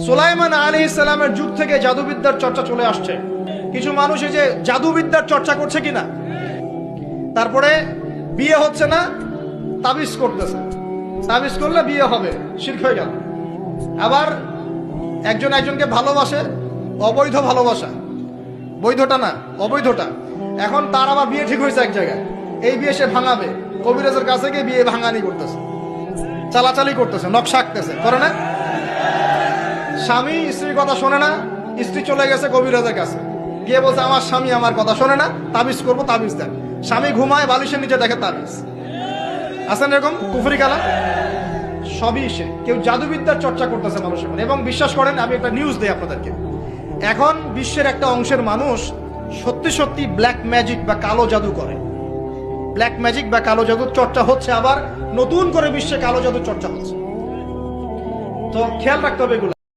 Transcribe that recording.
সুলাইমান আলাইহিস সালামের যুগ থেকে জাদুবিদ্যার চর্চা চলে আসছে। কিছু মানুষ এই যে জাদুবিদ্যার চর্চা করছে কিনা, তারপরে বিয়ে হচ্ছে না, তাবিজ করতেছে, তাবিজ করলে বিয়ে হবে, শিরক হয়ে গেল। আবার একজন একজনকে ভালোবাসে, অবৈধ ভালোবাসা, বৈধটা না অবৈধটা। এখন তার আবার বিয়ে ঠিক হয়েছে এক জায়গায়, এই বিয়ে সে ভাঙাবে, কবিরাজের কাছে গিয়ে বিয়ে ভাঙানি করতেছে, চালাচালি করতেছে, নকশা আঁকতেছে, করে না? স্বামী স্ত্রীর কথা শোনে না, স্ত্রী চলে গেছে কবিরাজের কাছে, গিয়ে বলছে আমার স্বামী আমার কথা শোনে না, তাবিজ করবো, তাবিজ দেন। স্বামী ঘুমায়, বালিশের নিচে দেখে তাবিজ। আছেন এরকম কুফরি কালা? সবই সে। কেউ জাদুবিদ্যার চর্চা করতেছে মানুষের মনে। এবং বিশ্বাস করেন, আমি একটা নিউজ দিই আপনাদেরকে, এখন বিশ্বের একটা অংশের মানুষ সত্যি সত্যি ব্ল্যাক ম্যাজিক বা কালো জাদু করে। ব্ল্যাক ম্যাজিক বা কালো জাদুর চর্চা হচ্ছে, আবার নতুন করে বিশ্বে কালো জাদুর চর্চা হচ্ছে। তো খেয়াল রাখতে হবে এগুলো।